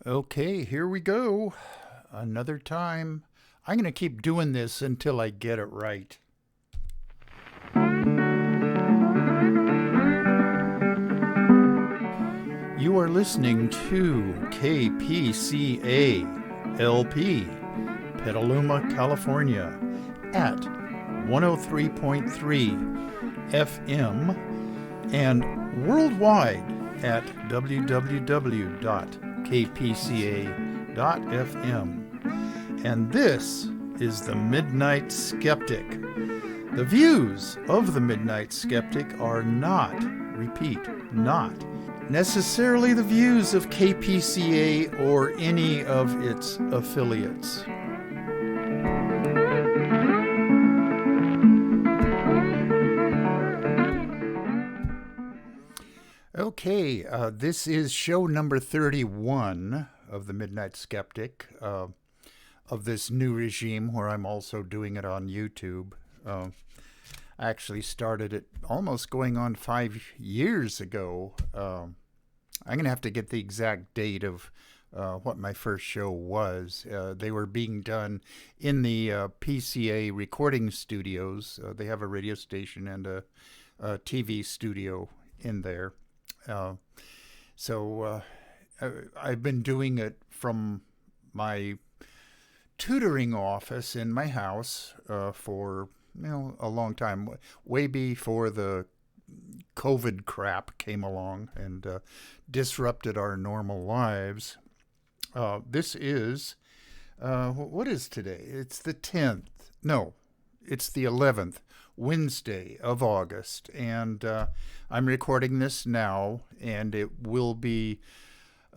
Okay, here we go. Another time. I'm going to keep doing this until I get it right. You are listening to KPCA LP, Petaluma, California, at 103.3 FM and worldwide at www.kpca.fm. And this is the Midnight Skeptic. The views of the Midnight Skeptic are not, repeat, not necessarily the views of KPCA or any of its affiliates. Okay, this is show number 31 of the Midnight Skeptic, of this new regime where I'm also doing it on YouTube. I actually started it almost going on 5 years ago. I'm going to have to get the exact date of what my first show was. They were being done in the PCA recording studios. They have a radio station and a TV studio in there. So I've been doing it from my tutoring office in my house for a long time, way before the COVID crap came along and disrupted our normal lives. This is, what is today? It's the 10th. No, it's the 11th. Wednesday of August, and I'm recording this now, and it'll be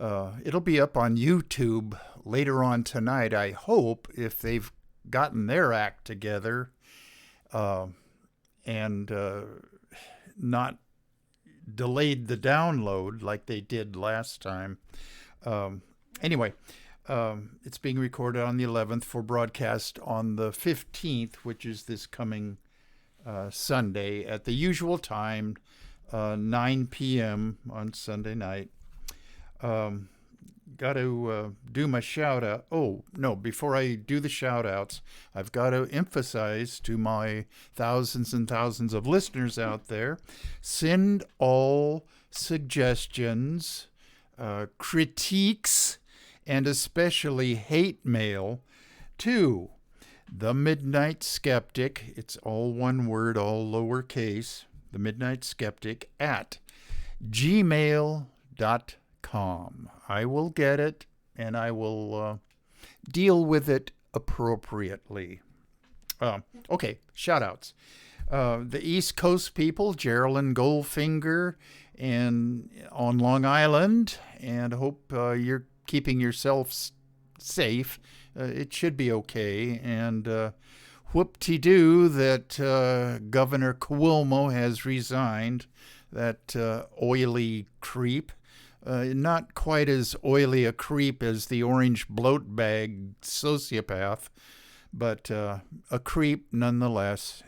up on YouTube later on tonight, I hope, if they've gotten their act together and not delayed the download like they did last time. Anyway, it's being recorded on the 11th for broadcast on the 15th, which is this coming Sunday at the usual time, 9 p.m. on Sunday night. Got to do my shout out. Oh, no, before I do the shout outs, I've got to emphasize to my thousands and thousands of listeners out there, send all suggestions, critiques, and especially hate mail to The Midnight Skeptic. It's all one word, all lowercase. The Midnight Skeptic at gmail.com. I will get it, and I will deal with it appropriately. Okay, shout-outs. The East Coast people, Geraldine Goldfinger, and on Long Island, and hope you're keeping yourself safe. It should be okay. And whoop-de-doo that Governor Cuomo has resigned, that oily creep. Not quite as oily a creep as the orange bloat bag sociopath, but a creep nonetheless.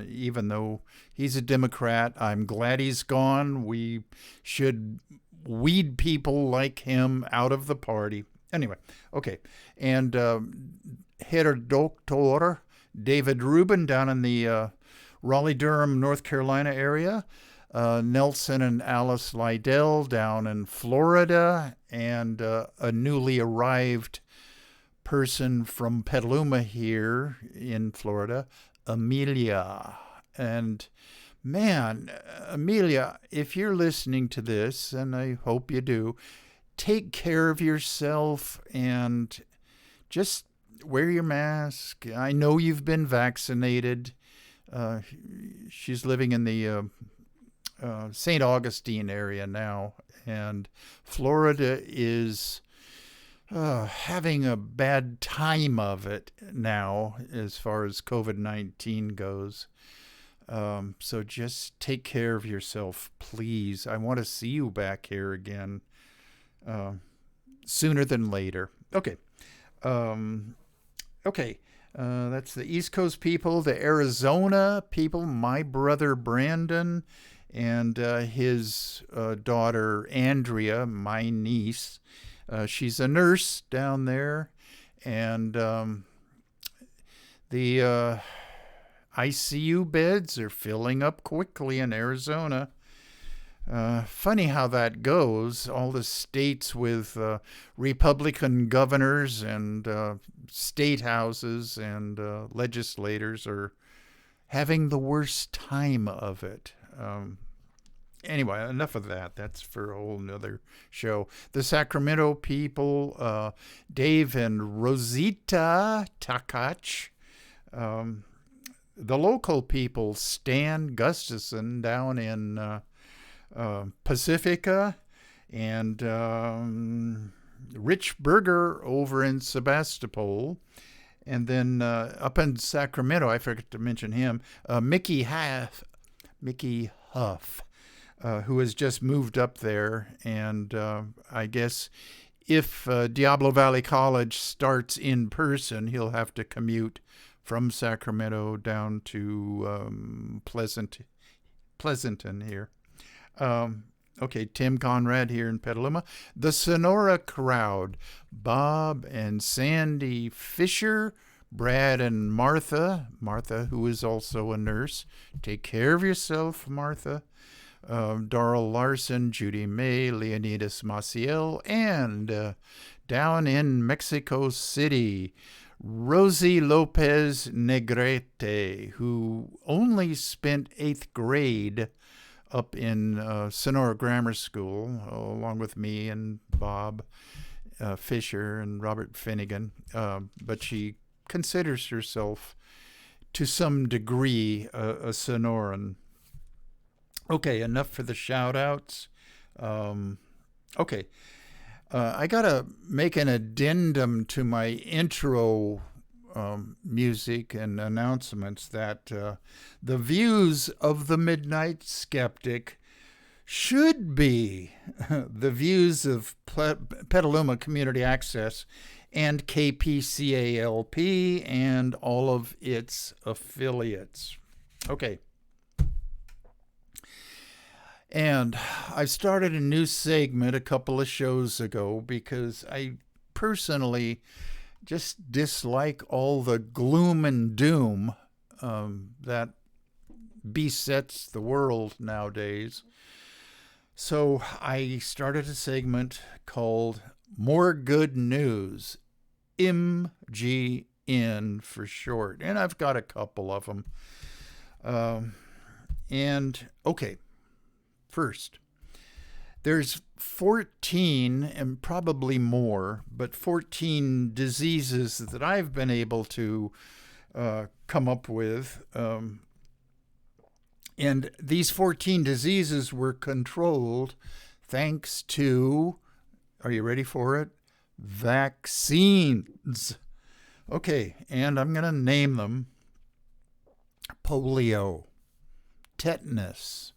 Even though he's a Democrat, I'm glad he's gone. We should weed people like him out of the party. Anyway, okay. And Herr Dr. David Rubin down in the Raleigh-Durham, North Carolina area. Nelson and Alice Lydell down in Florida, and a newly arrived person from Petaluma here in Florida, Amelia. And man, Amelia, if you're listening to this, and I hope you do, take care of yourself and just wear your mask. I know you've been vaccinated. She's living in the St. Augustine area now, and Florida is having a bad time of it now as far as COVID-19 goes. So just take care of yourself, please. I want to see you back here again sooner than later. Okay. That's the East Coast people, the Arizona people, my brother Brandon, and his daughter Andrea, my niece. She's a nurse down there, and the ICU beds are filling up quickly in Arizona. Funny how that goes. All the states with Republican governors and state houses and legislators are having the worst time of it. Anyway, enough of that. That's for a whole nother show. The Sacramento people, Dave and Rosita Takach. The local people, Stan Gustafson down in Pacifica, and Rich Berger over in Sebastopol. And then up in Sacramento, I forgot to mention him, Mickey Huff, who has just moved up there. And I guess if Diablo Valley College starts in person, he'll have to commute from Sacramento down to Pleasanton here. Okay, Tim Conrad here in Petaluma. The Sonora Crowd, Bob and Sandy Fisher, Brad and Martha, who is also a nurse. Take care of yourself, Martha. Darrell Larson, Judy May, Leonidas Maciel, and down in Mexico City, Rosie Lopez Negrete, who only spent 8th grade up in Sonora Grammar School, along with me and Bob Fisher and Robert Finnegan. But she considers herself, to some degree, a Sonoran. Okay, enough for the shout-outs. Okay, I got to make an addendum to my intro music and announcements that the views of the Midnight Skeptic should be the views of Petaluma Community Access and KPCALP and all of its affiliates. Okay. And I started a new segment a couple of shows ago because I personally just dislike all the gloom and doom that besets the world nowadays. So I started a segment called More Good News, MGN for short. And I've got a couple of them. Okay, first, there's 14, and probably more, but 14 diseases that I've been able to come up with. And these 14 diseases were controlled thanks to, are you ready for it? Vaccines. Okay, and I'm going to name them: polio, tetanus,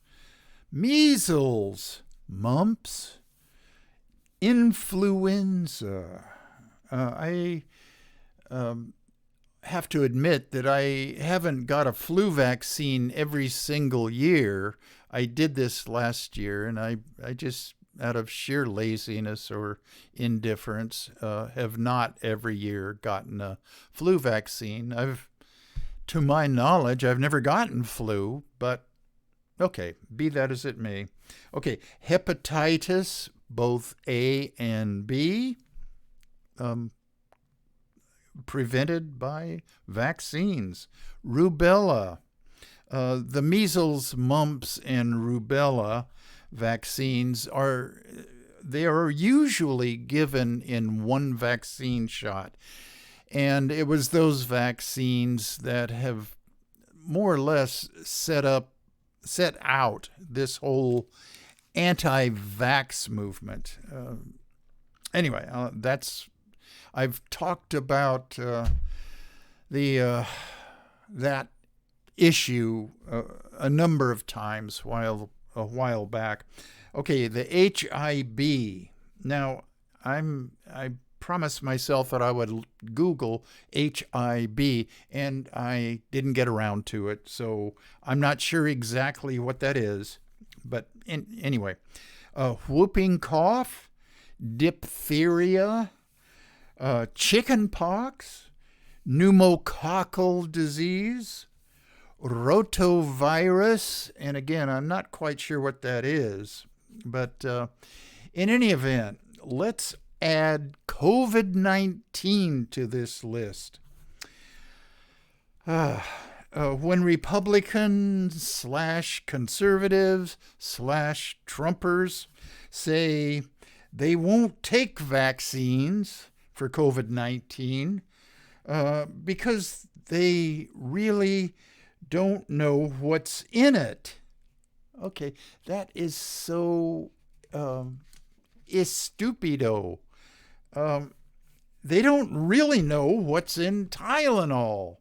measles, mumps, influenza. I have to admit that I haven't got a flu vaccine every single year. I did this last year, and I just, out of sheer laziness or indifference, have not every year gotten a flu vaccine. To my knowledge, I've never gotten flu, but okay, be that as it may. Okay, hepatitis, both A and B, prevented by vaccines. Rubella, the measles, mumps, and rubella vaccines are usually given in one vaccine shot. And it was those vaccines that have more or less set out this whole anti-vax movement. Anyway, I've talked about that issue a number of times a while back. Okay, the HIB. Now, I promised myself that I would Google HIB, and I didn't get around to it, so I'm not sure exactly what that is. But anyway, whooping cough, diphtheria, chicken pox, pneumococcal disease, rotavirus, and again, I'm not quite sure what that is, but in any event, let's add COVID-19 to this list. When Republicans / conservatives / Trumpers say they won't take vaccines for COVID-19 because they really don't know what's in it. Okay, that is so stupido. They don't really know what's in Tylenol.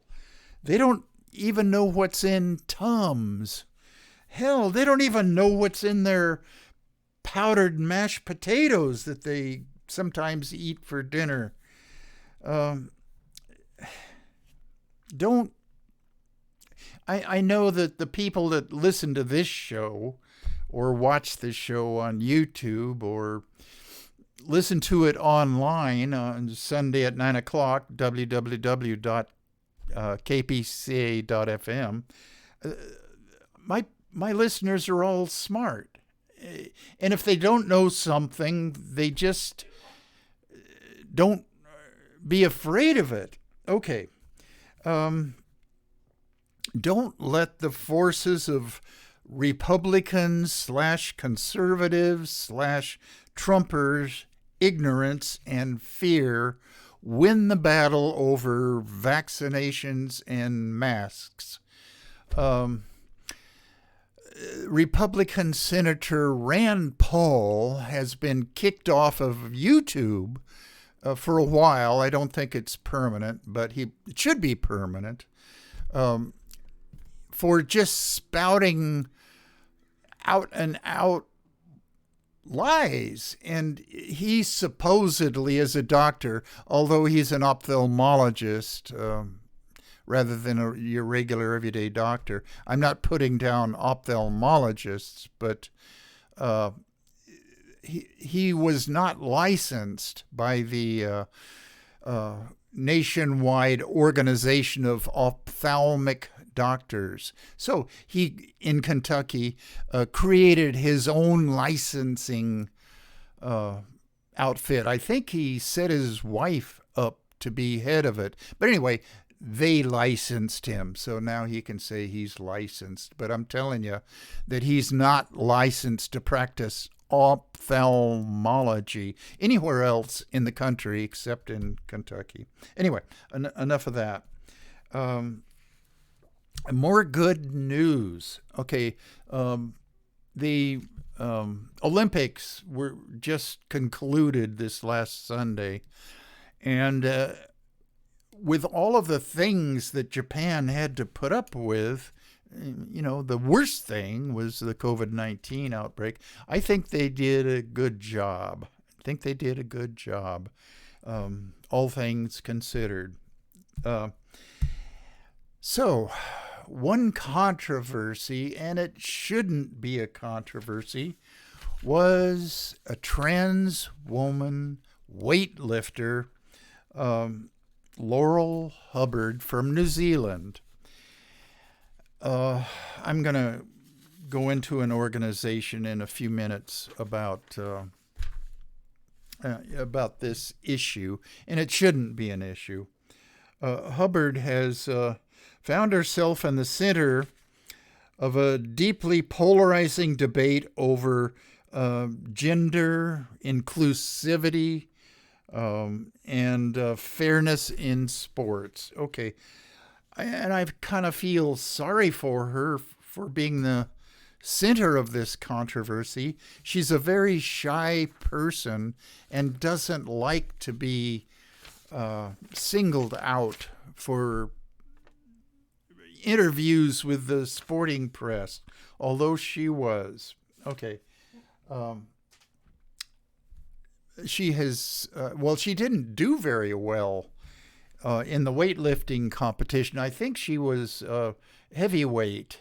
They don't even know what's in Tums. Hell, they don't even know what's in their powdered mashed potatoes that they sometimes eat for dinner. I know that the people that listen to this show or watch this show on YouTube or listen to it online on Sunday at 9 o'clock, www.kpca.fm, my listeners are all smart. And if they don't know something, they just don't be afraid of it. Okay. Don't let the forces of Republicans / conservatives / Trumpers' ignorance and fear win the battle over vaccinations and masks. Republican Senator Rand Paul has been kicked off of YouTube for a while. I don't think it's permanent, but it should be permanent. For just spouting out and out lies. And he supposedly is a doctor, although he's an ophthalmologist rather than your regular everyday doctor. I'm not putting down ophthalmologists, but he was not licensed by the nationwide organization of ophthalmic doctors. So he, in Kentucky, created his own licensing outfit. I think he set his wife up to be head of it. But anyway, they licensed him. So now he can say he's licensed. But I'm telling you that he's not licensed to practice ophthalmology anywhere else in the country except in Kentucky. Anyway, enough of that. More good news. Okay, the Olympics were just concluded this last Sunday, and with all of the things that Japan had to put up with, the worst thing was the COVID-19 outbreak. I think they did a good job. All things considered. So, one controversy, and it shouldn't be a controversy, was a trans woman weightlifter, Laurel Hubbard from New Zealand. I'm going to go into an organization in a few minutes about this issue, and it shouldn't be an issue. Hubbard has found herself in the center of a deeply polarizing debate over gender, inclusivity, and fairness in sports. Okay, and I kind of feel sorry for her for being the center of this controversy. She's a very shy person and doesn't like to be singled out for interviews with the sporting press, although she was. Okay. She has, she didn't do very well in the weightlifting competition. I think she was heavyweight.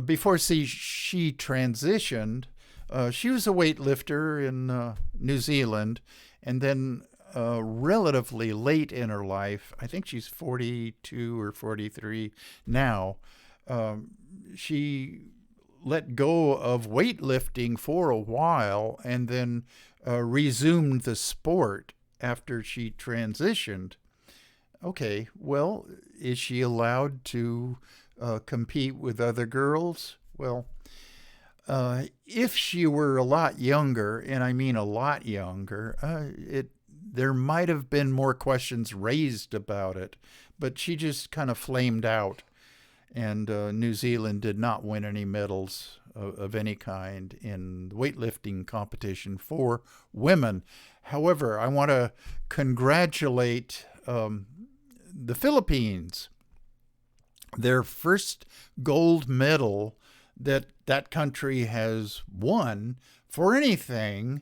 Before she transitioned, She was a weightlifter in New Zealand, and then relatively late in her life, I think she's 42 or 43 now, she let go of weightlifting for a while and then resumed the sport after she transitioned. Okay, well, is she allowed to compete with other girls? Well, if she were a lot younger, and I mean a lot younger, there might have been more questions raised about it, but she just kind of flamed out, and New Zealand did not win any medals of any kind in the weightlifting competition for women. However, I want to congratulate the Philippines. Their first gold medal that country has won for anything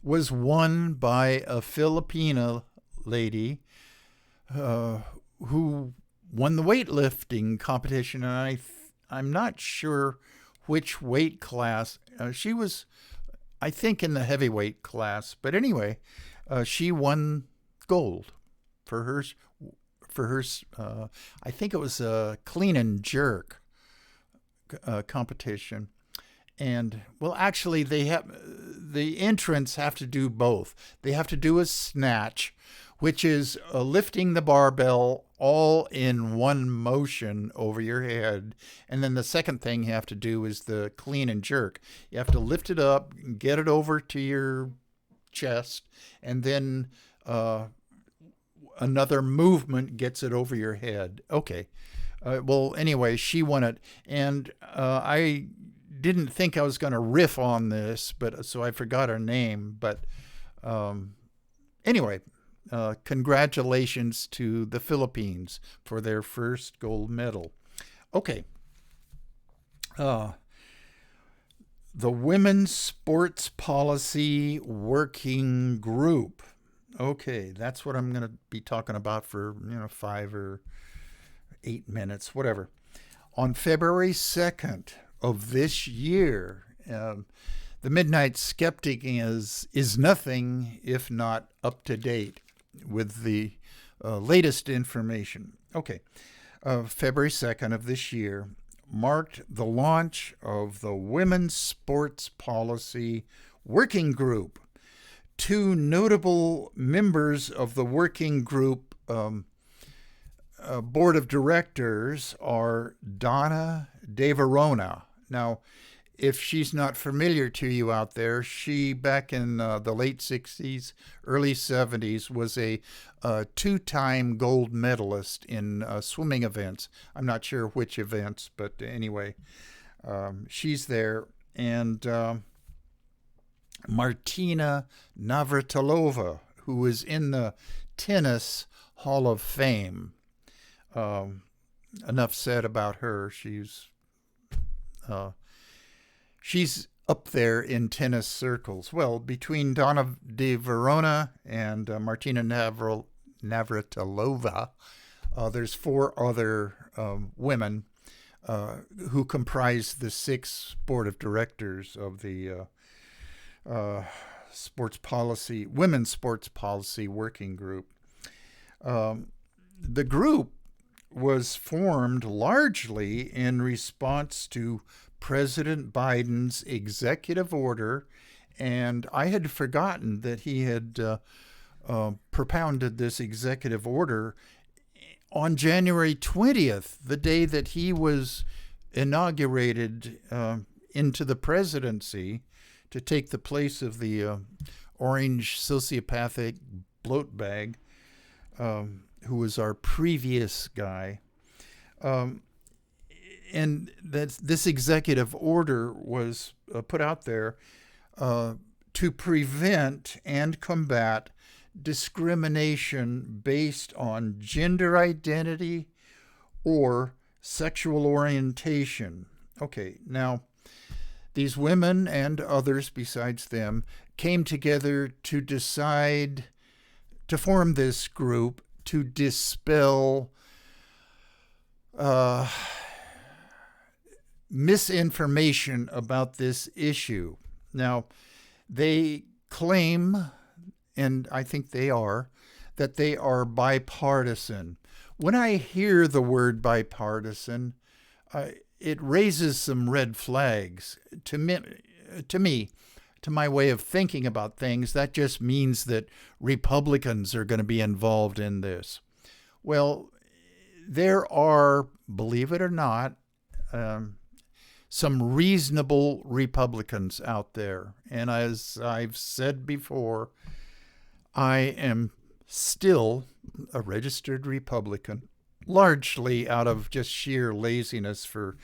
was won by a Filipina lady who won the weightlifting competition, and I'm not sure which weight class. She was, I think, in the heavyweight class, but anyway, she won gold for her. I think it was a clean and jerk competition. And well, actually, the entrants have to do both. They have to do a snatch, which is lifting the barbell all in one motion over your head. And then the second thing you have to do is the clean and jerk. You have to lift it up, get it over to your chest, and then another movement gets it over your head. Okay. Well, anyway, she won it. And I didn't think I was going to riff on this, but so I forgot her name. But anyway, congratulations to the Philippines for their first gold medal. Okay. The Women's Sports Policy Working Group. Okay, that's what I'm going to be talking about for 5 or 8 minutes, whatever. On February 2nd of this year, the Midnight Skeptic is nothing if not up to date with the latest information. Okay, February 2nd of this year marked the launch of the Women's Sports Policy Working Group. Two notable members of the working group board of directors are Donna De Verona. Now, if she's not familiar to you out there, she, back in the late 60s, early 70s, was a two-time gold medalist in swimming events. I'm not sure which events, but anyway, she's there. And Martina Navratilova, who is in the Tennis Hall of Fame. Enough said about her. She's up there in tennis circles. Well, between Donna De Verona and Martina Navratilova, there's 4 other women who comprise the 6 board of directors of the Women's Sports Policy Working Group. The group was formed largely in response to President Biden's executive order, and I had forgotten that he had propounded this executive order on January 20th, the day that he was inaugurated into the presidency to take the place of the orange sociopathic bloat bag who was our previous guy. And this executive order was put out there to prevent and combat discrimination based on gender identity or sexual orientation. Okay, now, these women and others besides them came together to decide to form this group to dispel misinformation about this issue. Now, they claim, and I think they are, that they are bipartisan. When I hear the word bipartisan, it raises some red flags. To my way of thinking about things, that just means that Republicans are going to be involved in this. Well, there are, believe it or not, some reasonable Republicans out there. And as I've said before, I am still a registered Republican, largely out of just sheer laziness for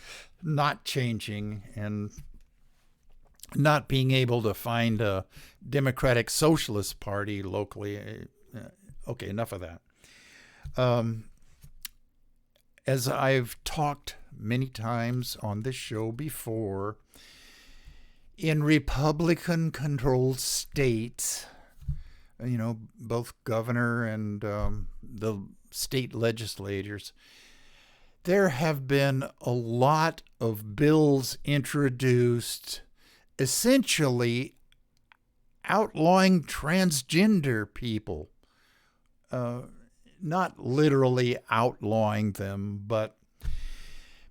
not changing and not being able to find a Democratic Socialist Party locally. Okay, enough of that. As I've talked many times on this show before, in Republican-controlled states, both governor and the state legislators, there have been a lot of bills introduced essentially outlawing transgender people. Not literally outlawing them, but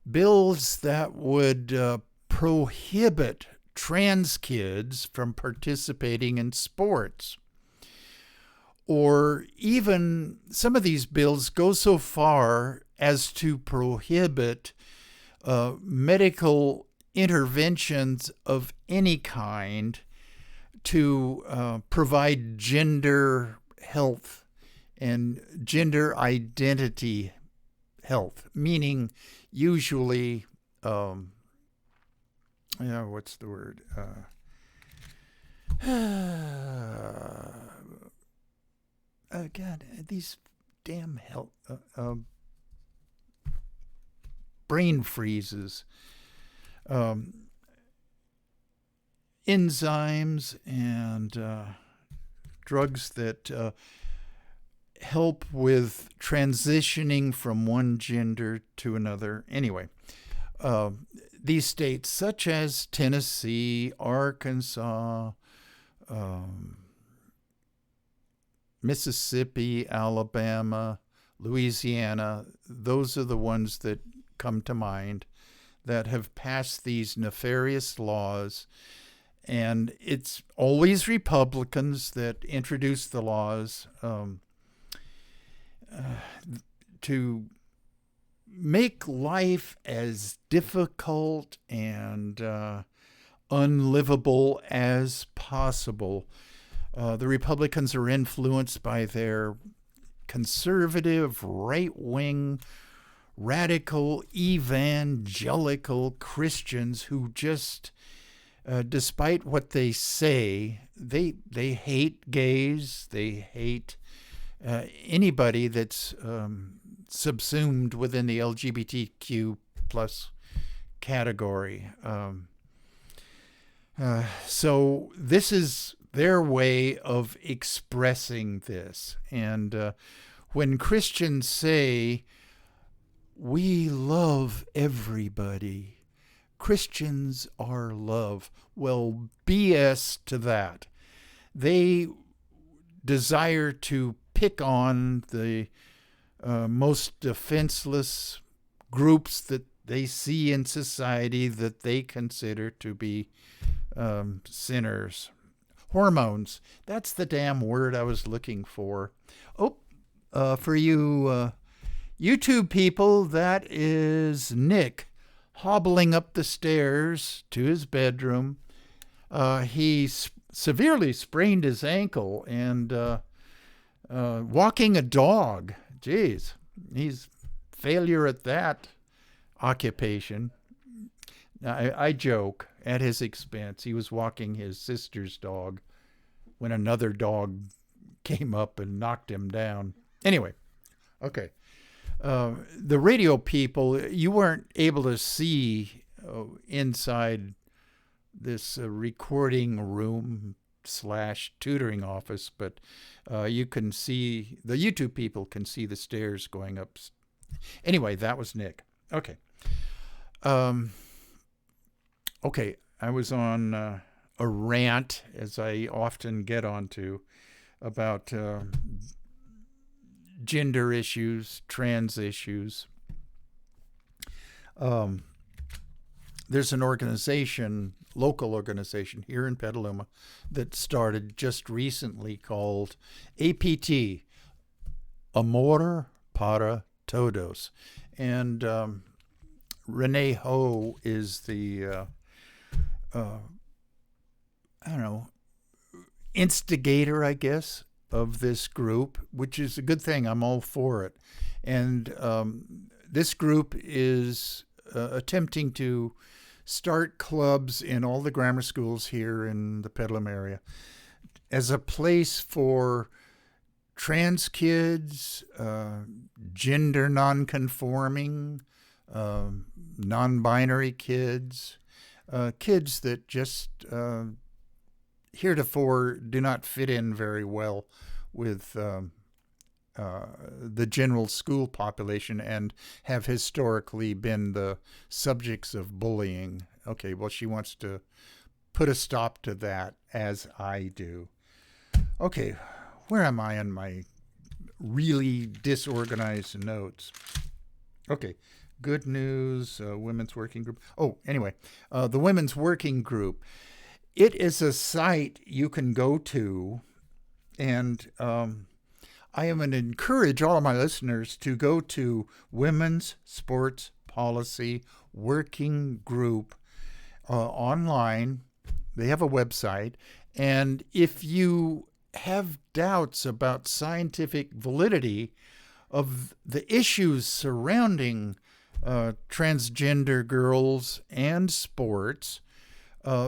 bills that would prohibit trans kids from participating in sports. Or even some of these bills go so far as to prohibit medical interventions of any kind to provide gender health and gender identity health, meaning usually, what's the word? God, these damn health brain freezes. Enzymes and drugs that help with transitioning from one gender to another. Anyway, these states such as Tennessee, Arkansas, Mississippi, Alabama, Louisiana, those are the ones that come to mind that have passed these nefarious laws. And it's always Republicans that introduce the laws to make life as difficult and unlivable as possible. The Republicans are influenced by their conservative, right-wing, radical, evangelical Christians who just, despite what they say, they hate gays, they hate anybody that's subsumed within the LGBTQ plus category. So this is their way of expressing this. And when Christians say, we love everybody, Christians are love, well, BS to that. They desire to pick on the most defenseless groups that they see in society that they consider to be sinners. Hormones. That's the damn word I was looking for. For you YouTube people, that is Nick hobbling up the stairs to his bedroom. He severely sprained his ankle and walking a dog. Jeez, he's failure at that occupation. I joke at his expense. He was walking his sister's dog when another dog came up and knocked him down. Anyway, okay. The radio people, you weren't able to see inside this recording room / tutoring office, but you can see, the YouTube people can see the stairs going up. Anyway, that was Nick. Okay. Okay, I was on, a rant, as I often get onto, about gender issues, trans issues. There's an organization, local organization here in Petaluma, that started just recently called APT, Amor para Todos. And Renee Ho is the, instigator, I guess, of this group, which is a good thing. I'm all for it. And this group is attempting to start clubs in all the grammar schools here in the Petaluma area as a place for trans kids, gender nonconforming, non-binary kids, kids that just heretofore do not fit in very well with the general school population and have historically been the subjects of bullying. Okay, well, she wants to put a stop to that, as I do. Okay, where am I on my really disorganized notes? Okay, good news, Women's Working Group. Oh, anyway, the Women's Working Group. It is a site you can go to, and I am going to encourage all of my listeners to go to Women's Sports Policy Working Group online. They have a website. And if you have doubts about scientific validity of the issues surrounding transgender girls and sports,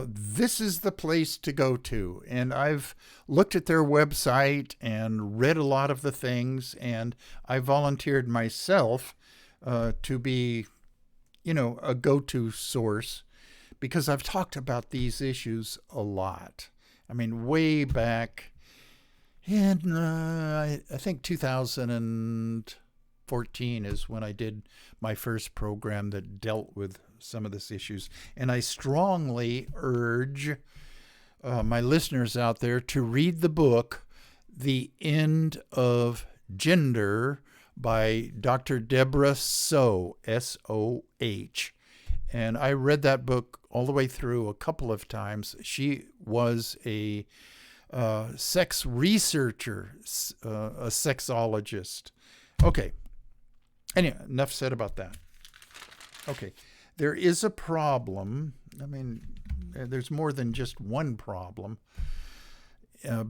this is the place to go to. And I've looked at their website and read a lot of the things, and I volunteered myself to be, a go-to source, because I've talked about these issues a lot. I mean, way back in, I think 2014 is when I did my first program that dealt with some of these issues. And I strongly urge my listeners out there to read the book, The End of Gender, by Dr. Deborah Soh, S-O-H. And I read that book all the way through a couple of times. She was a sex researcher, a sexologist. Okay. Anyway, enough said about that. Okay. There is a problem. I mean, there's more than just one problem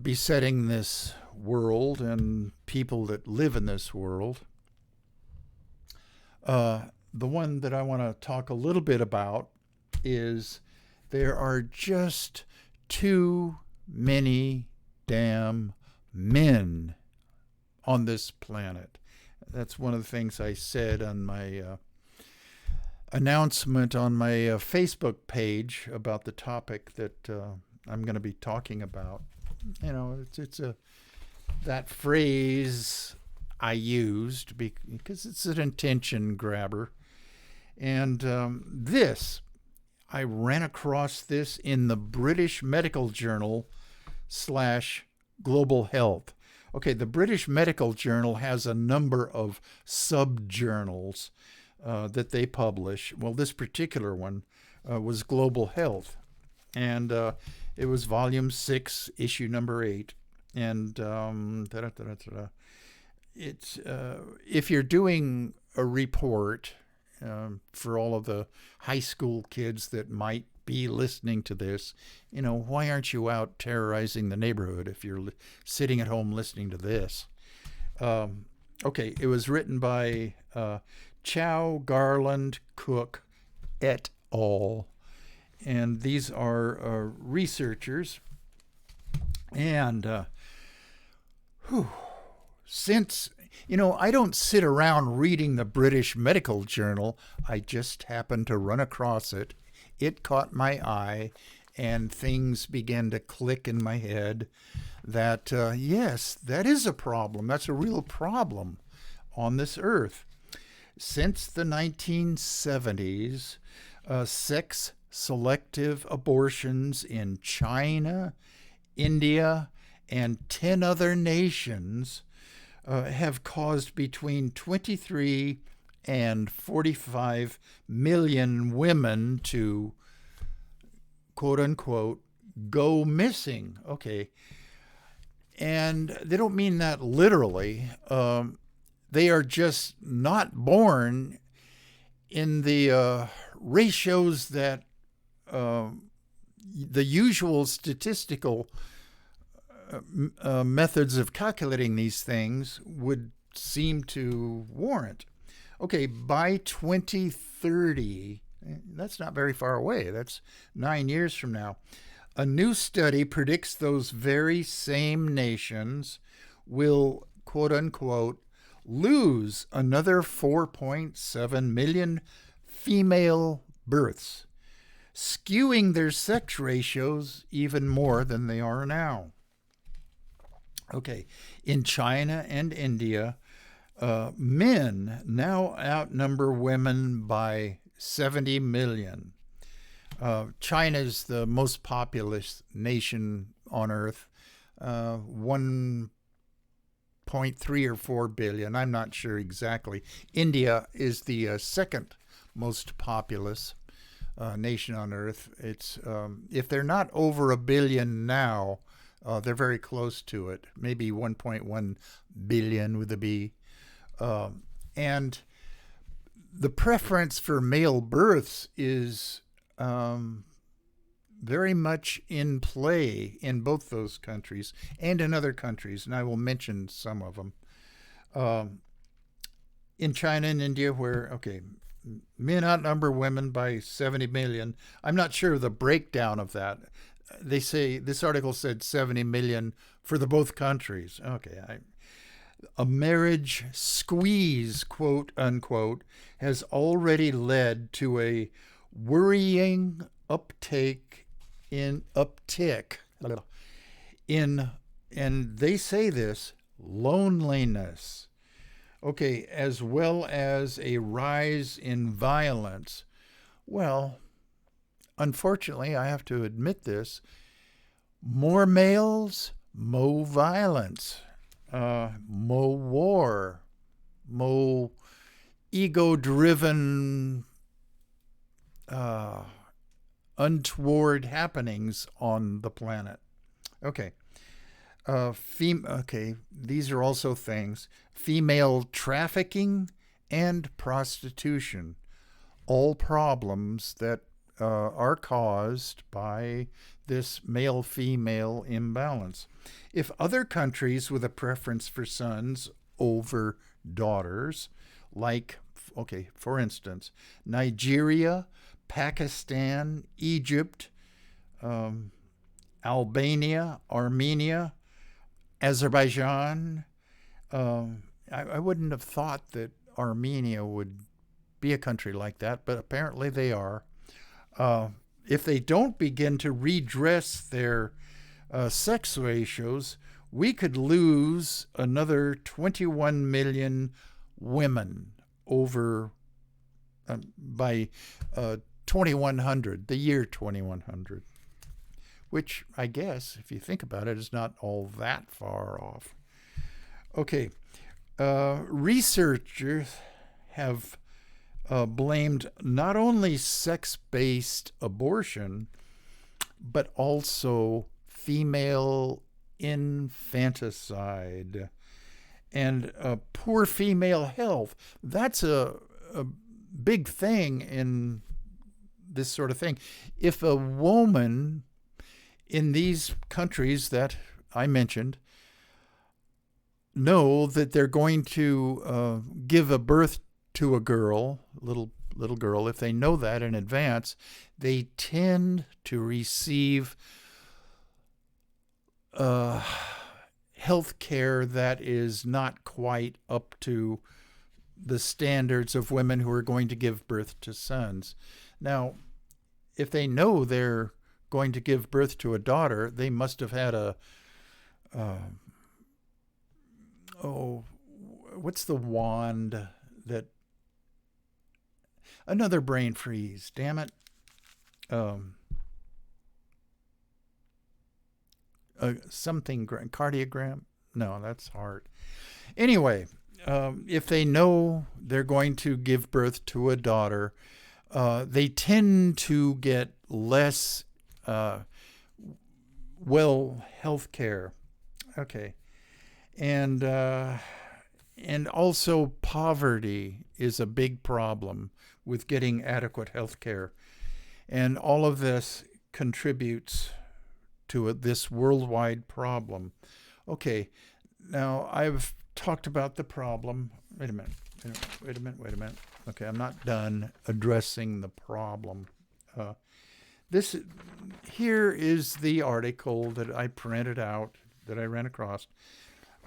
besetting this world and people that live in this world. The one that I want to talk a little bit about is there are just too many damn men on this planet. That's one of the things I said on my announcement on my Facebook page about the topic that I'm going to be talking about. It's that phrase I used because it's an attention grabber. And I ran across this in the British Medical Journal / Global Health. Okay, the British Medical Journal has a number of sub-journals that they publish. Well, this particular one was Global Health, and it was volume 6, issue number 8. And it's if you're doing a report for all of the high school kids that might be listening to this, why aren't you out terrorizing the neighborhood if you're sitting at home listening to this? Okay, it was written by Chow, Garland, Cook, et al. And these are researchers. And since, I don't sit around reading the British Medical Journal, I just happened to run across it. It caught my eye, and things began to click in my head that, yes, that is a problem. That's a real problem on this earth. Since the 1970s, sex selective abortions in China, India, and 10 other nations have caused between 23 and 45 million women to, quote unquote, go missing. Okay. And they don't mean that literally. They are just not born in the ratios that the usual statistical methods of calculating these things would seem to warrant. Okay, by 2030, that's not very far away. That's 9 years from now. A new study predicts those very same nations will, quote unquote, lose another 4.7 million female births, skewing their sex ratios even more than they are now. Okay, in China and India, men now outnumber women by 70 million. China's the most populous nation on Earth, 1.3 or 4 billion. I'm not sure exactly. India is the second most populous nation on Earth. It's if they're not over a billion now, they're very close to it. Maybe 1.1 billion with a B. And the preference for male births is very much in play in both those countries and in other countries, and I will mention some of them. In China and India, where, okay, men outnumber women by 70 million. I'm not sure of the breakdown of that. They say, this article said 70 million for the both countries. Okay, a marriage squeeze, quote unquote, has already led to a worrying uptick in, and they say this, loneliness. Okay, as well as a rise in violence. Well, unfortunately, I have to admit this, more males, more violence, more war, more ego-driven untoward happenings on the planet. Okay. Okay, these are also things. Female trafficking and prostitution, all problems that are caused by this male-female imbalance. If other countries with a preference for sons over daughters, like, okay, for instance, Nigeria, Pakistan, Egypt, Albania, Armenia, Azerbaijan. I wouldn't have thought that Armenia would be a country like that, but apparently they are. If they don't begin to redress their sex ratios, we could lose another 21 million women over by 2100, the year 2100. Which I guess, if you think about it, is not all that far off. Okay, researchers have blamed not only sex-based abortion, but also female infanticide and poor female health. That's a big thing in this sort of thing. If a woman in these countries that I mentioned know that they're going to give a birth to a girl, little girl, if they know that in advance, they tend to receive health care that is not quite up to the standards of women who are going to give birth to sons. Now, if they know they're going to give birth to a daughter, they must have had what's the wand that, another brain freeze, damn it. um, something cardiogram. No, that's heart. Anyway, if they know they're going to give birth to a daughter, they tend to get less health care. Okay, and also poverty is a big problem with getting adequate health care, and all of this contributes to this worldwide problem. Okay, now I've talked about the problem. Wait a minute. Okay, I'm not done addressing the problem. This here is the article that I printed out, that I ran across,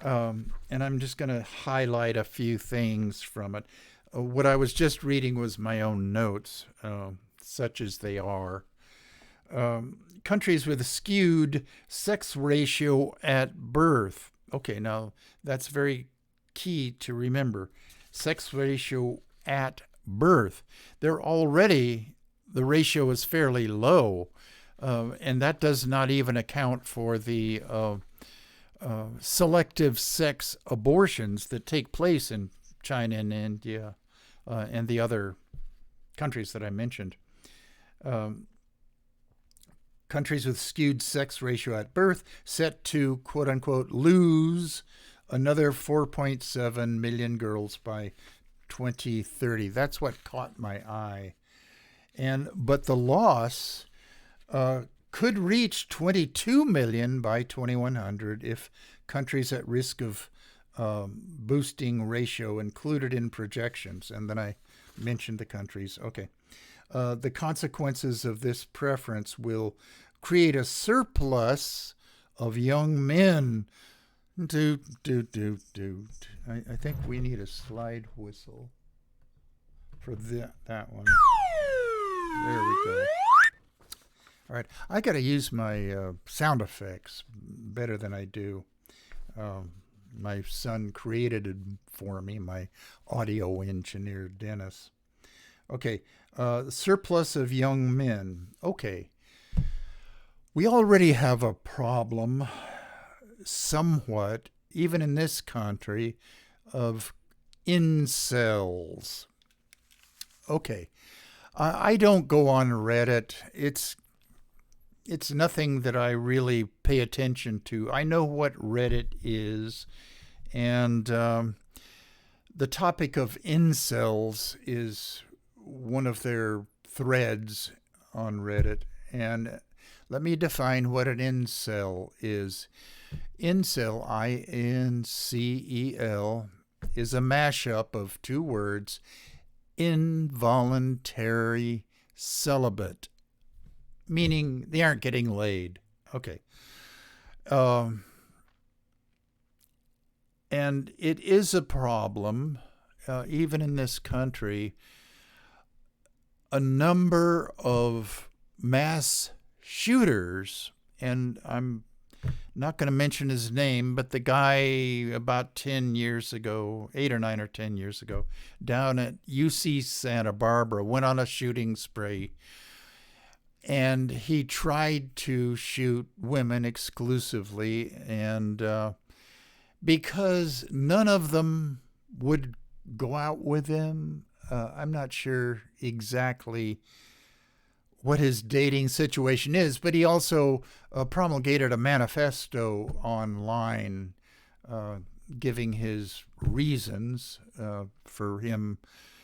and I'm just going to highlight a few things from it. What I was just reading was my own notes, such as they are. Countries with a skewed sex ratio at birth. Okay, now that's very key to remember. Sex ratio at birth. The ratio is fairly low, and that does not even account for the selective sex abortions that take place in China and India and the other countries that I mentioned. Countries with skewed sex ratio at birth set to, quote unquote, lose another 4.7 million girls by 2030. That's what caught my eye. But the loss could reach 22 million by 2100 if countries at risk of boosting ratio included in projections. And then I mentioned the countries. Okay. The consequences of this preference will create a surplus of young men. I think we need a slide whistle for that one. There we go. All right, I got to use my sound effects better than I do. My son created it for me, my audio engineer, Dennis. Okay, surplus of young men. Okay, we already have a problem, somewhat, even in this country, of incels. Okay, I don't go on Reddit. It's nothing that I really pay attention to. I know what Reddit is, and the topic of incels is one of their threads on Reddit. And let me define what an incel is. Incel, I-N-C-E-L, is a mashup of two words, involuntary celibate, meaning they aren't getting laid. Okay. And it is a problem, even in this country. A number of mass shooters, and I'm not going to mention his name, but the guy about 10 years ago, 8 or 9 or 10 years ago, down at UC Santa Barbara, went on a shooting spree. And he tried to shoot women exclusively, and because none of them would go out with him, I'm not sure exactly what his dating situation is, but he also promulgated a manifesto online giving his reasons for him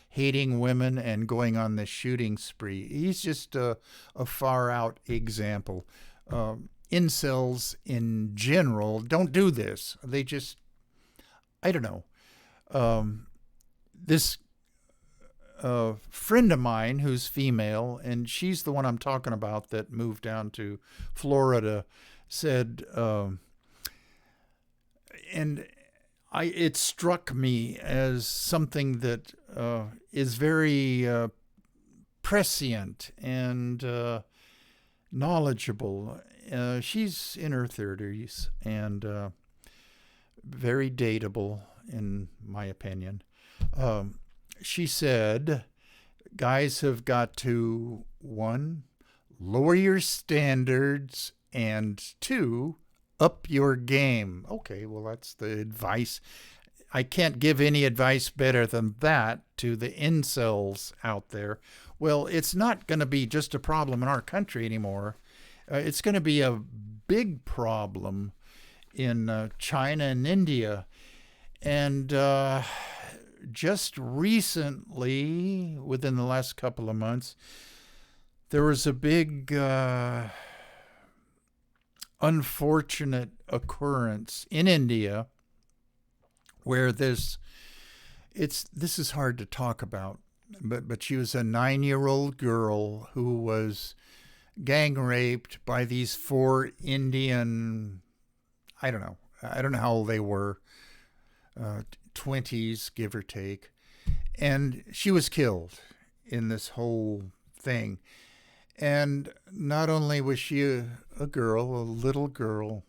hating women and going on this shooting spree. He's just a far-out example. Incels in general don't do this. They just, I don't know. This friend of mine who's female, and she's the one I'm talking about that moved down to Florida, said, it struck me as something that is very prescient and knowledgeable. She's in her 30s and very dateable, in my opinion. She said, guys have got to, 1, lower your standards, and 2, up your game. Okay, well, that's the advice. I can't give any advice better than that to the incels out there. Well, it's not going to be just a problem in our country anymore. It's going to be a big problem in China and India. And just recently, within the last couple of months, there was a big unfortunate occurrence in India where this is hard to talk about, but she was a 9-year-old girl who was gang raped by these 4 Indian, I don't know how old they were, 20s, give or take. And she was killed in this whole thing. And not only was she a girl, a little girl,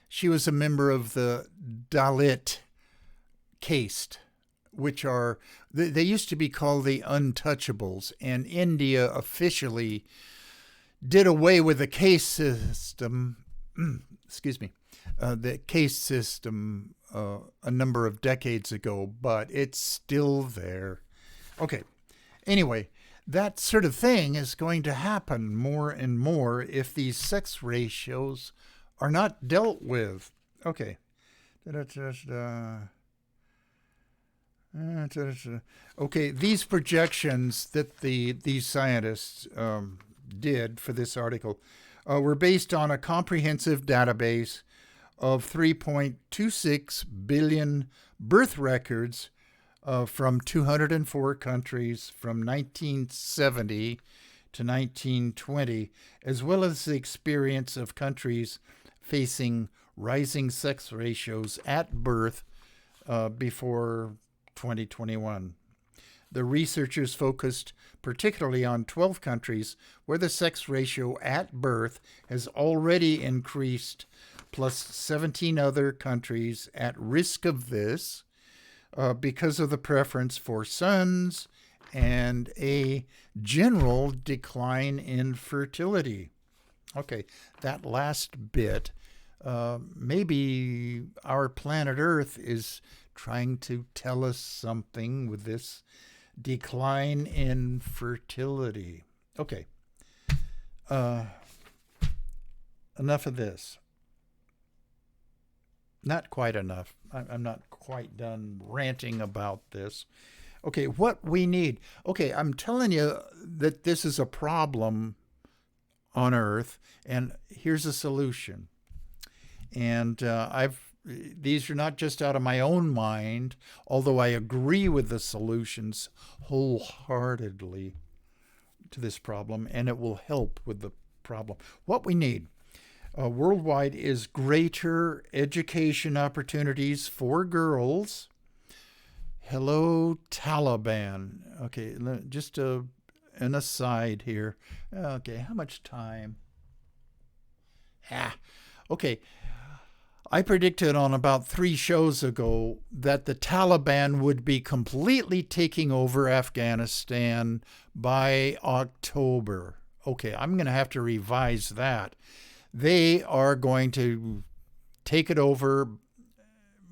she was a member of the Dalit caste, which are, they used to be called the untouchables. And India officially did away with the caste system, the caste system a number of decades ago, but it's still there. Okay, anyway, that sort of thing is going to happen more and more if these sex ratios are not dealt with. Okay. Okay, these projections that these scientists did for this article were based on a comprehensive database of 3.26 billion birth records from 204 countries from 1970 to 1920, as well as the experience of countries facing rising sex ratios at birth before 2021. The researchers focused particularly on 12 countries where the sex ratio at birth has already increased, plus 17 other countries at risk of this because of the preference for sons and a general decline in fertility. Okay, that last bit, maybe our planet Earth is trying to tell us something with this decline in fertility. Okay, enough of this. Not quite enough. I'm not quite done ranting about this. Okay, what we need. Okay, I'm telling you that this is a problem on Earth, and here's a solution. And these are not just out of my own mind, although I agree with the solutions wholeheartedly to this problem, and it will help with the problem. What we need worldwide is greater education opportunities for girls. Hello, Taliban. Okay, just an aside here. Okay, how much time? Okay. I predicted on about 3 shows ago that the Taliban would be completely taking over Afghanistan by October. Okay, I'm going to have to revise that. They are going to take it over,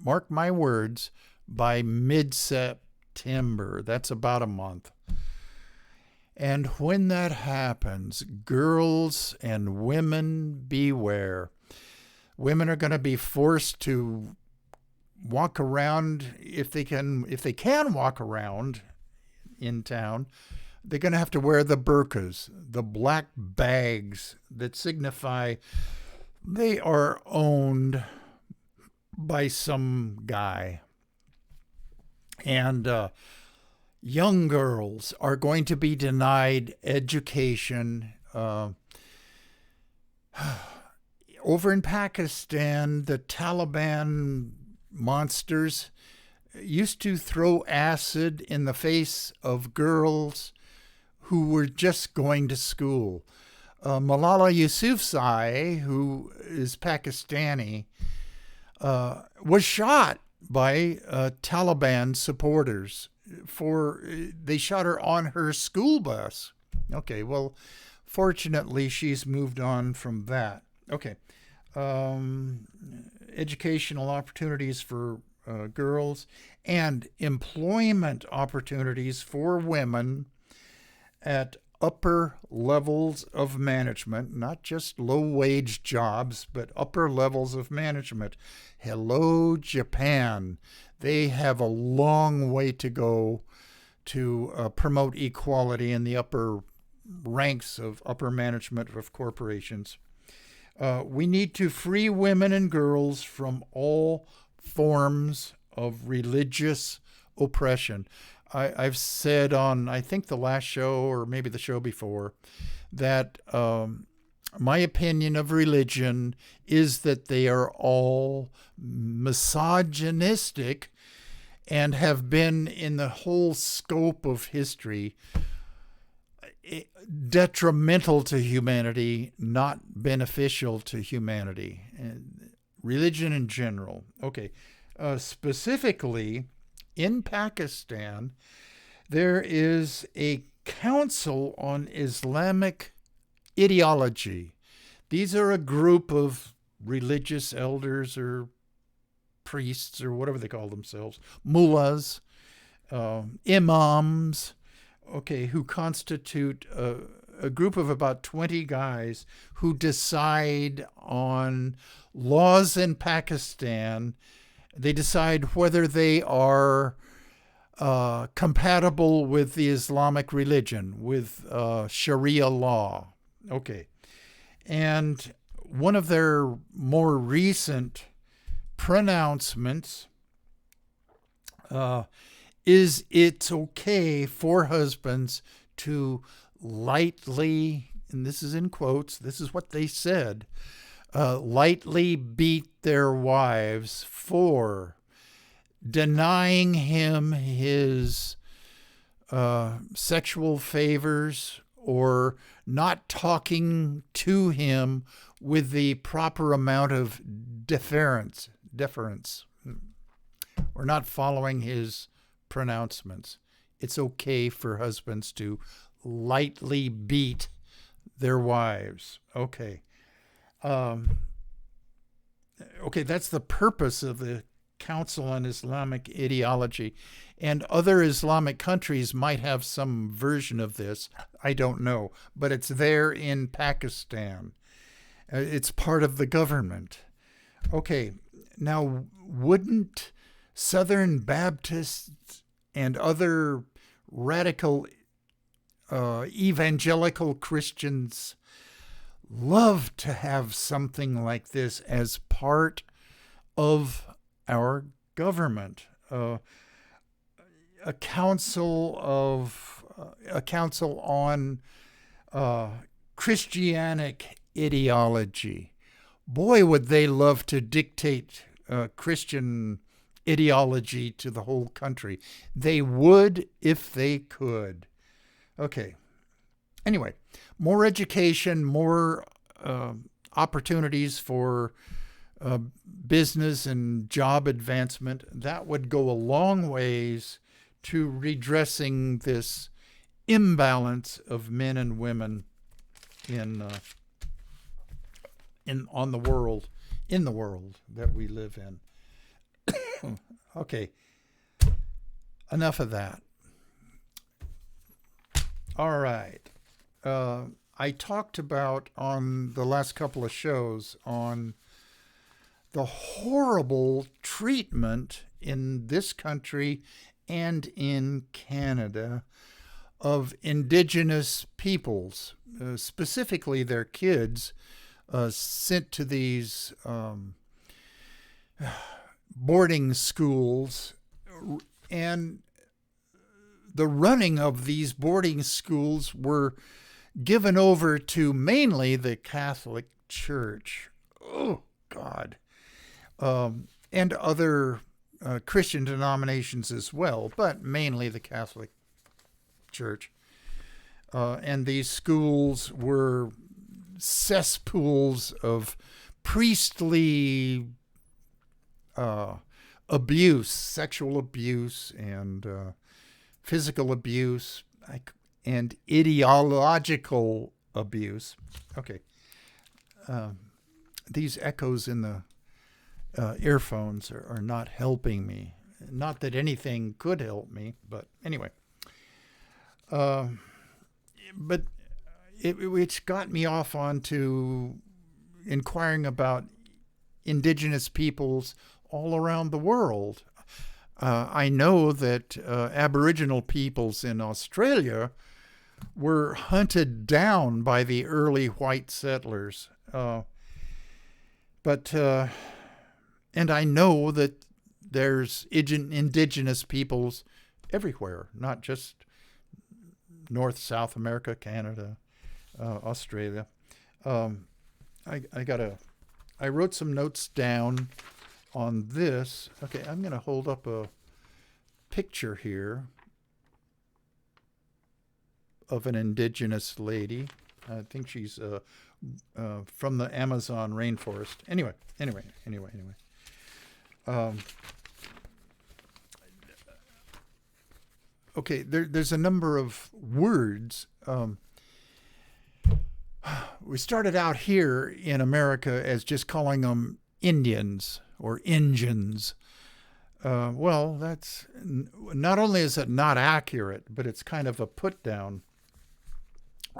mark my words, by mid-September. That's about a month. And when that happens, girls and women beware. Women are going to be forced to walk around, if they can walk around in town. They're going to have to wear the burqas, the black bags that signify they are owned by some guy. And young girls are going to be denied education. Over in Pakistan, the Taliban monsters used to throw acid in the face of girls who were just going to school. Malala Yousafzai, who is Pakistani, was shot by Taliban supporters. They shot her on her school bus. Okay, well, Fortunately, she's moved on from that. Okay. Educational opportunities for girls and employment opportunities for women at upper levels of management, not just low wage jobs, but upper levels of management. Hello, Japan. They have a long way to go to promote equality in the upper ranks of upper management of corporations. We need to free women and girls from all forms of religious oppression. I've said on, I think, the last show or maybe the show before, that my opinion of religion is that they are all misogynistic and have been, in the whole scope of history, detrimental to humanity, not beneficial to humanity. And religion in general. Okay. Specifically, in Pakistan, there is a council on Islamic ideology. These are a group of religious elders or priests or whatever they call themselves, mullahs, imams, okay, who constitute a group of about 20 guys who decide on laws in Pakistan. They decide whether they are compatible with the Islamic religion, with Sharia law. Okay. And one of their more recent pronouncements is it's okay for husbands to lightly, and this is in quotes, this is what they said, lightly beat their wives for denying him his sexual favors or not talking to him with the proper amount of deference, or not following his pronouncements. It's okay for husbands to lightly beat their wives. Okay. Okay, that's the purpose of the Council on Islamic Ideology. And other Islamic countries might have some version of this. I don't know. But it's there in Pakistan. It's part of the government. Okay, now wouldn't Southern Baptists and other radical evangelical Christians love to have something like this as part of our government? A council on Christianic ideology. Boy, would they love to dictate Christian ideology to the whole country. They would if they could. Okay. Anyway, more education, more opportunities for business and job advancement. That would go a long ways to redressing this imbalance of men and women in the world that we live in. Okay, enough of that. All right. I talked about on the last couple of shows on the horrible treatment in this country and in Canada of Indigenous peoples, specifically their kids, sent to these boarding schools, and the running of these boarding schools were given over to mainly the Catholic Church. Oh, God. And other Christian denominations as well, but mainly the Catholic Church. And these schools were cesspools of priestly abuse, sexual abuse, and physical abuse, and ideological abuse. Okay. These echoes in the earphones are not helping me. Not that anything could help me, but anyway. But it's got me off onto inquiring about indigenous peoples all around the world. I know that Aboriginal peoples in Australia were hunted down by the early white settlers. And I know that there's indigenous peoples everywhere, not just North, South America, Canada, Australia. I wrote some notes down on this. Okay, I'm going to hold up a picture here of an indigenous lady. I think she's from the Amazon rainforest. Anyway. Okay, there's a number of words. We started out here in America as just calling them Indians or Injuns. Well, that's not only is it not accurate, but it's kind of a put down.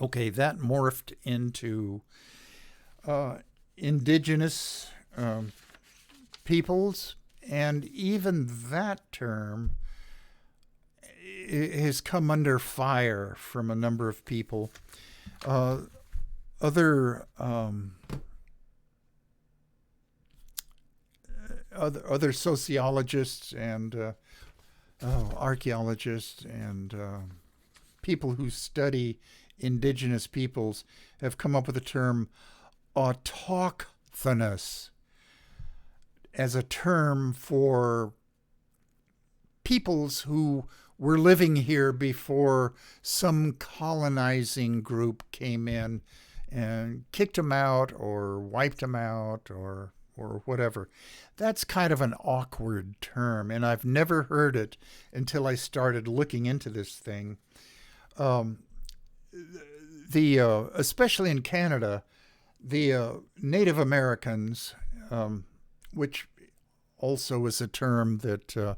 Okay, that morphed into indigenous peoples, and even that term has come under fire from a number of people. Other sociologists and archaeologists and people who study indigenous peoples have come up with the term autochthonous as a term for peoples who were living here before some colonizing group came in and kicked them out or wiped them out or whatever. That's kind of an awkward term, and I've never heard it until I started looking into this thing. Especially in Canada, the Native Americans, which also is a term that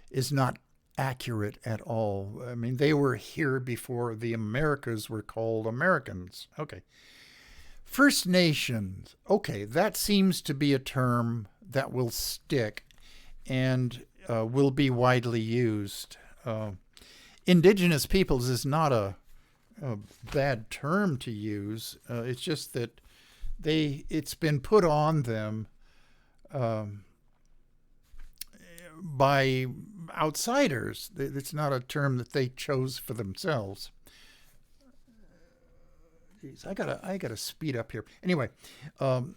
is not accurate at all. I mean, they were here before the Americas were called Americans. Okay. First Nations. Okay, that seems to be a term that will stick and will be widely used. Indigenous peoples is not a bad term to use. It's just that it's been put on them by outsiders. It's not a term that they chose for themselves. Jeez, I gotta speed up here. Anyway, on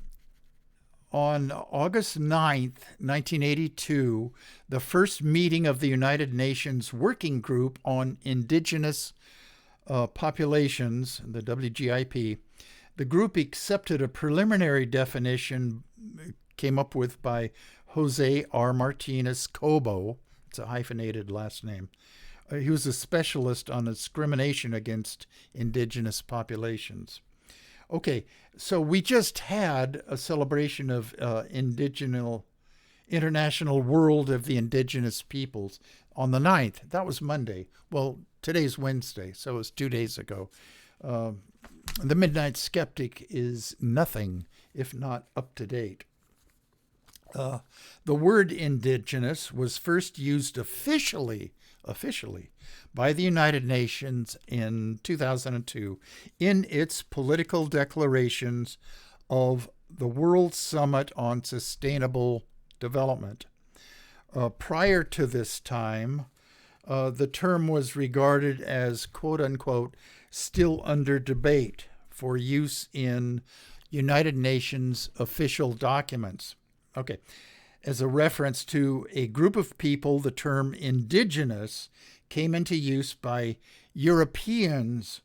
August 9th, 1982, the first meeting of the United Nations Working Group on Indigenous Populations, the WGIP, the group accepted a preliminary definition came up with by Jose R. Martinez Cobo. It's a hyphenated last name. He was a specialist on discrimination against indigenous populations. Okay, so we just had a celebration of International World of the Indigenous Peoples on the 9th. That was Monday. Well, today's Wednesday, so it was 2 days ago. The Midnight Skeptic is nothing if not up to date. The word indigenous was first used officially by the United Nations in 2002 in its political declarations of the World Summit on Sustainable Development. Prior to this time, the term was regarded as, quote-unquote, still under debate for use in United Nations official documents. Okay. As a reference to a group of people, the term indigenous came into use by Europeans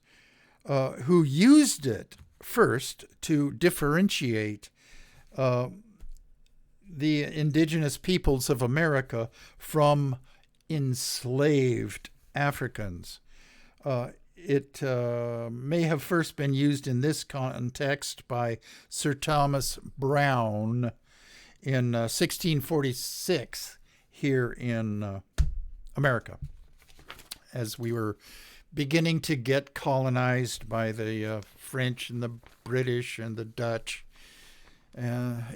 who used it first to differentiate the indigenous peoples of America from enslaved Africans. it may have first been used in this context by Sir Thomas Browne in 1646 here in America, as we were beginning to get colonized by the French and the British and the Dutch.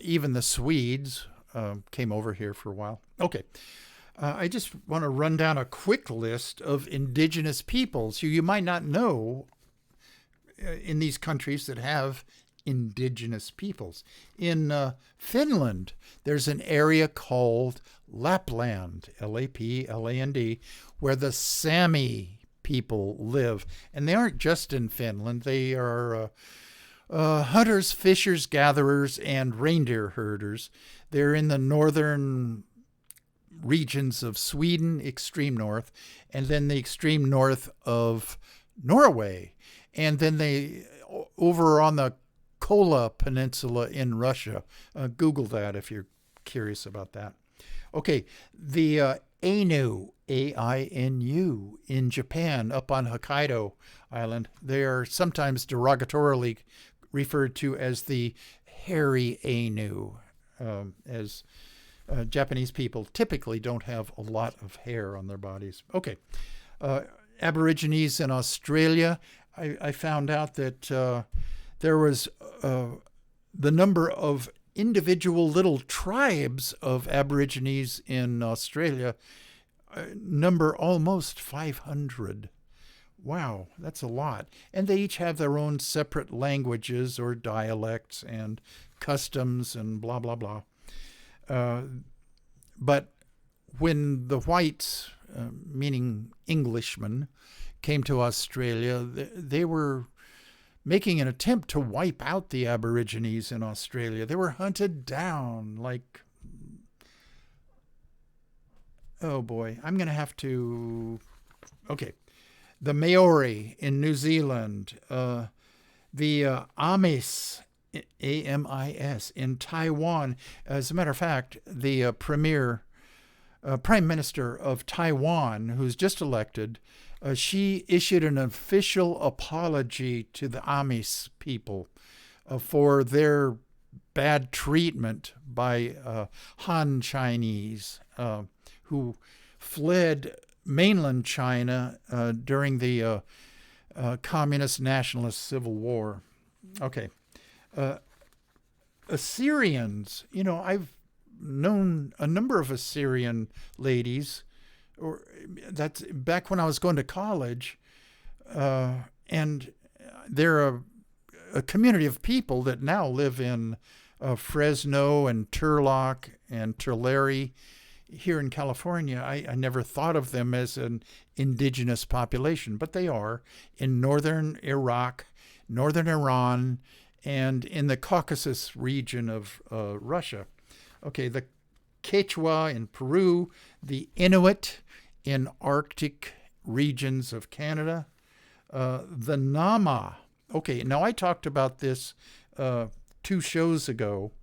Even the Swedes came over here for a while. Okay. I just want to run down a quick list of indigenous peoples who you might not know in these countries that have indigenous peoples. In Finland, there's an area called Lapland, Lapland, where the Sami people live. And they aren't just in Finland. They are hunters, fishers, gatherers, and reindeer herders. They're in the northern regions of Sweden, extreme north, and then the extreme north of Norway. And then they over on the Kola Peninsula in Russia. Google that if you're curious about that. Okay, the Ainu, A-I-N-U, in Japan, up on Hokkaido Island. They are sometimes derogatorily referred to as the hairy Ainu, as Japanese people typically don't have a lot of hair on their bodies. Okay. Aborigines in Australia, I found out that there was the number of individual little tribes of Aborigines in Australia, number almost 500. Wow, that's a lot. And they each have their own separate languages or dialects and customs and blah, blah, blah. But when the whites, meaning Englishmen, came to Australia, they were making an attempt to wipe out the Aborigines in Australia. They were hunted down like, oh boy, I'm going to have to, okay. The Maori in New Zealand, the Amis, A-M-I-S, in Taiwan. As a matter of fact, the Prime Minister of Taiwan, who's just elected, she issued an official apology to the Amis people for their bad treatment by Han Chinese who fled mainland China during the Communist Nationalist Civil War. Okay. Assyrians, I've known a number of Assyrian ladies, or that's back when I was going to college, and they're a community of people that now live in Fresno and Turlock and Tulare here in California. I never thought of them as an indigenous population, but they are in northern Iraq, northern Iran, and in the Caucasus region of Russia. Okay, the Quechua in Peru, the Inuit in Arctic regions of Canada, the Nama. Okay, now I talked about this 2 shows ago.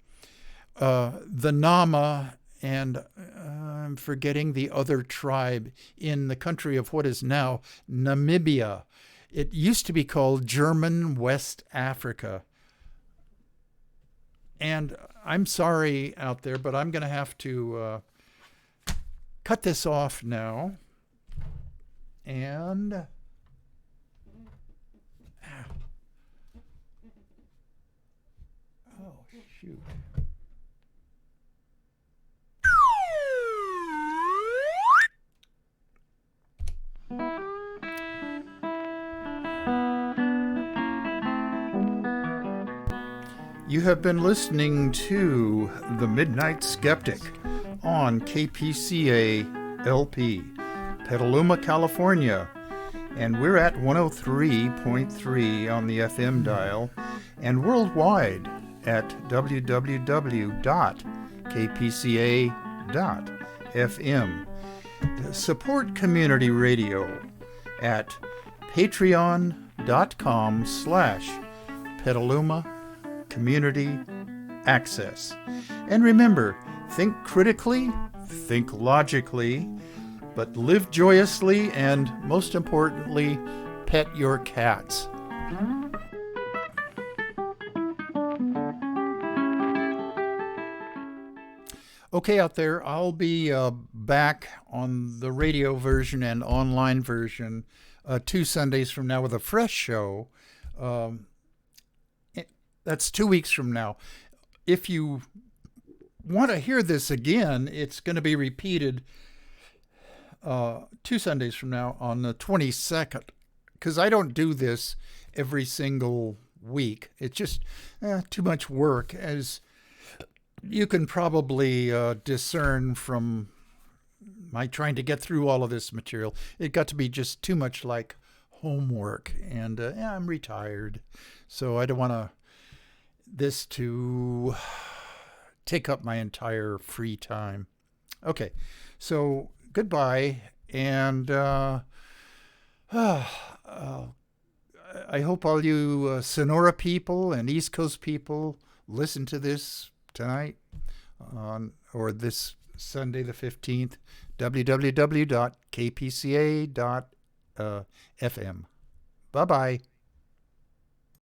The Nama, and I'm forgetting the other tribe in the country of what is now Namibia. It used to be called German West Africa. And I'm sorry out there, but I'm going to have to cut this off now. And oh, shoot. You have been listening to The Midnight Skeptic on KPCA LP, Petaluma, California. And we're at 103.3 on the FM dial and worldwide at www.kpca.fm. Support community radio at patreon.com/Petaluma Community Access. And remember, think critically, think logically, but live joyously, and most importantly, pet your cats. Okay, out there, I'll be back on the radio version and online version 2 Sundays from now with a fresh show. That's 2 weeks from now. If you want to hear this again, it's going to be repeated 2 Sundays from now on the 22nd, because I don't do this every single week. It's just too much work, as you can probably discern from my trying to get through all of this material. It got to be just too much like homework, and I'm retired, so I don't want this to take up my entire free time. Okay, so goodbye, and I hope all you Sonora people and East Coast people listen to this tonight or this Sunday the 15th, www.kpca.fm. Bye-bye.